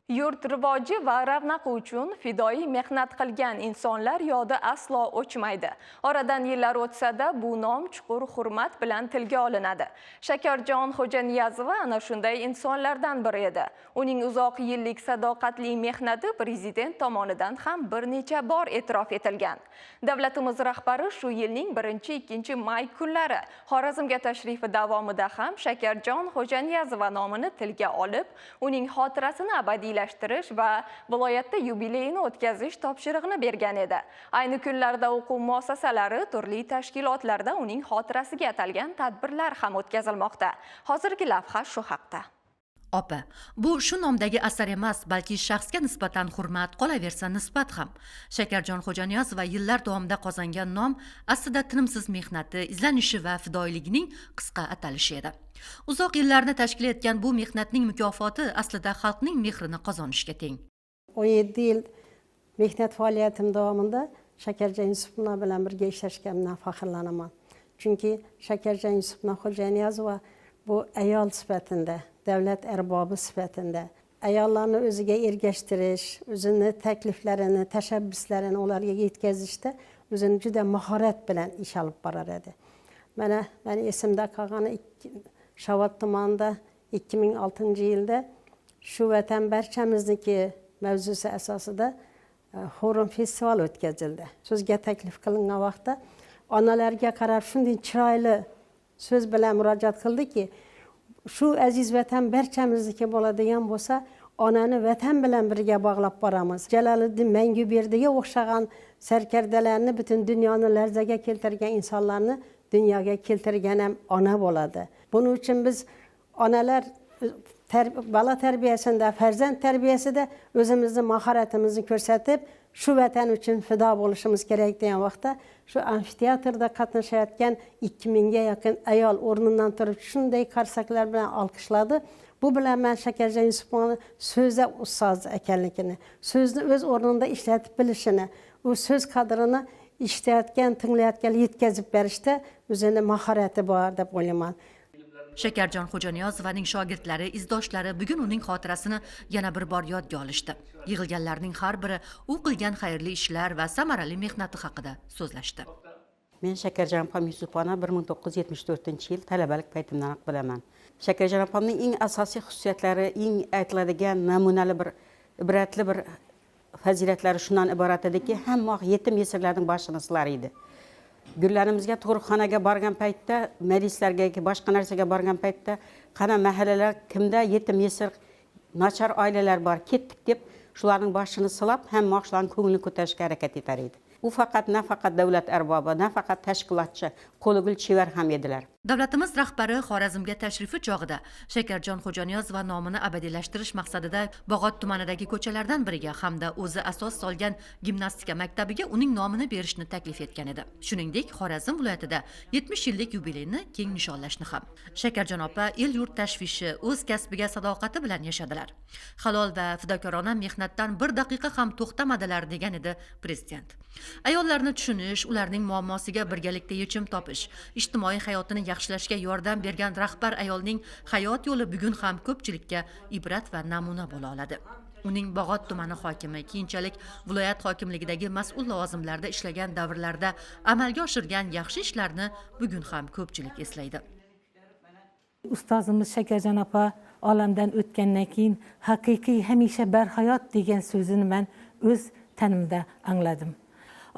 Yurt rivoji va ravnaqi uchun fidoyi mehnat qilgan insonlar yodi aslo o'chmaydi. Oradan yillar o'tsa-da, bu nom chuqur hurmat bilan tilga olinadi. Shakarjon Xo'janiyazova ana shunday insonlardan biri edi. Uning uzoq yillik sadoqatli mehnati prezident tomonidan ham bir necha bor e'tirof etilgan. Davlatimiz rahbari shu yilning 1-2 may kunlari Xorazmga tashrifi davomida ham Shakarjon Xo'janiyazova nomini tilga olib, uning xotirasini abadiylashtirish va viloyatda yubileyini o'tkazish topshirig'ini bergan edi. Ayni kunlarda o'quv muassasalari, turli tashkilotlarda uning xotirasiga atalgan tadbirlar ham o'tkazilmoqda. Hozirgi lavha shu haqda. Opa, bu shu nomdagi asar emas, balki shaxsga nisbatan hurmat, qolaversa nisbat ham. Shakarjon Xo'janiyazova yillar davomida qozongan nom aslida tinimsiz mehnati, izlanishi va fidoyiligining qisqa atalishi edi. Uzoq yillarni tashkil etgan bu mehnatning mukofoti aslida xalqning mehrini qozonishga teng. 17 yil mehnat faoliyatim davomida Shakarjon Yusufovna bilan birga ishlashganimdan faxrlanaman. Chunki Shakarjon Yusufovna Xo'janiyazova bu ayol sifatida, davlat arbobi sifatida ayollarni o'ziga ergashtirish, o'zini takliflarini, tashabbuslarini ularga yetkazishda o'zini juda mahorat bilan ish olib borar edi. Mana esimda qolgani Shovot tumanida 2006-yilda shu vatan barchamizniki mavzusi asosida Xo'rum festivali o'tkazildi. So'zga taklif qilingan vaqtda onalarga qarab shunday chiroyli so'z bilan murojaat qildiki, shu aziz vatan barchamizniki bo'ladigan bo'lsa, onani vatan bilan birga bog'lab boramiz. Jaloliddin Manguberdiga o'xshagan sarkardalarni, butun dunyoni larzaga keltirgan insonlarni dunyoga keltirgan ham ona bo'ladi. Buning uchun biz onalar bola tarbiyasida, farzand tarbiyasida o'zimizni mahoratimizni ko'rsatib, shu vatan uchun fido bo'lishimiz kerak degan vaqtda shu amfiteatrda qatnashayotgan 2000 ga yaqin ayol o'rnidan turib shunday qarsaklar bilan olqishladi. Bu bilan men Shakarjon Yusupovni so'zda ustoz ekanligini, so'zni o'z o'rnida ishlatib bilishini, u so'z qadrini ishlayotgan, tinglayotgan yetkazib berishda o'zini mahorati bor deb o'ylayman. Shakarjon Xo'janiyazovaning shogirdlari, izdoshlari bugun uning xotirasini yana bir bor yodga olishdi. Yig'ilganlarning har biri u qilgan xayrli ishlar va samarali mehnati haqida so'zlashdi. Men Shakarjon opam Yusupovani 1974-yil talabalik paytimdan bilaman. Shakarjon opamning eng asosiy xususiyatlari, eng aytiladigan namunali bir ibratli bir fazilatlari shundan iborat ediki, hamma yetim yesirlarning boshini silar edi. Gullarimizga tug'ruqxonaga borgan paytda, marislarga, boshqa narsaga borgan paytda, qana mahallalar kimda yetim yesir nachar oilalar bor, ketdik deb shularning boshini silab, hamma shularning ko'nglini ko'tarishga harakat etar edi. U faqat nafaqat davlat arbobi, nafaqat tashkilotchi, qo'ligul chevar ham edilar. Davlatimiz rahbari Xorazmga tashrifi chog'ida Shakarjon Xo'janiyazova nomini abadiylashtirish maqsadida Bog'ot tumanidagi ko'chalardan biriga hamda o'zi asos solgan gimnastika maktabiga uning nomini berishni taklif etgan edi. Shuningdek, Xorazm viloyatida 70 yillik yubileyni keng nishonlashni ham. Shakarjon opa el-yurt tashvishi, o'z kasbiga sadoqati bilan yashadilar. Halol va fidokorona mehnatdan bir daqiqa ham to'xtamadilar degan edi prezident. Ayollarni tushunish, ularning muammosiga birgalikda yechim topish, ijtimoiy hayotini yaxshilashga yordam bergan rahbar ayolning hayot yo'li bugun ham ko'pchilikka ibrat va namuna bo'la oladi. Uning Bog'ot tumani hokimi, keyinchalik viloyat hokimligidagi mas'ul lavozimlarda ishlagan davrlarda amalga oshirgan yaxshi ishlarni bugun ham ko'pchilik eslaydi. Ustozimiz Shakarjon opa olamdan o'tgandan keyin haqiqiy hamisha barhayot degan so'zini men o'z tanimda angladim.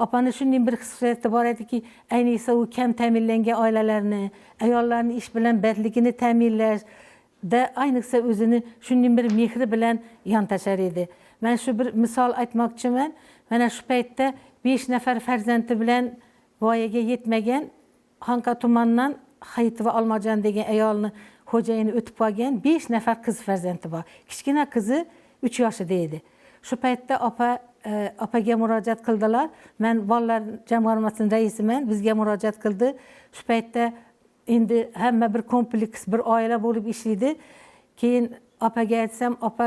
Opani shunday bir xususiyati bor ediki, ayniqsa u kam ta'minlangan oilalarni, ayollarning ish bilan bandligini ta'minlashda ayniqsa o'zini shunday bir mehri bilan yontashar edi. Men shu bir misol aytmoqchiman. Mana shu paytda 5 nafar farzandi bilan voyaga yetmagan Xonqa tumanidan Hayitova Olmajon degan ayolni xo'jayini o'tib qolgan 5 nafar qiz farzandi bor. Kichkina qizi 3 yoshida edi. Shu paytda opaga murojaat qildilar. Men bolalar jamg'armasining raisiman, bizga murojaat qildi. Shu paytda endi hamma bir kompleks, bir oila bo'lib ishlaydi. Keyin opaga aytsam, opa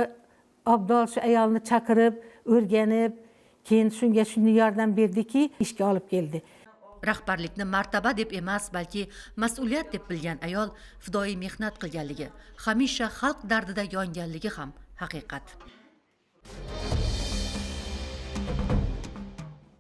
Abdol shu ayolni chaqirib, o'rganib, keyin shunga shunday yordam berdiki, ishga olib keldi. Rahbarlikni martaba deb emas, balki mas'uliyat deb bilgan ayol fidoyi mehnat qilganligi, hamisha xalq dardida yonganligi ham haqiqat.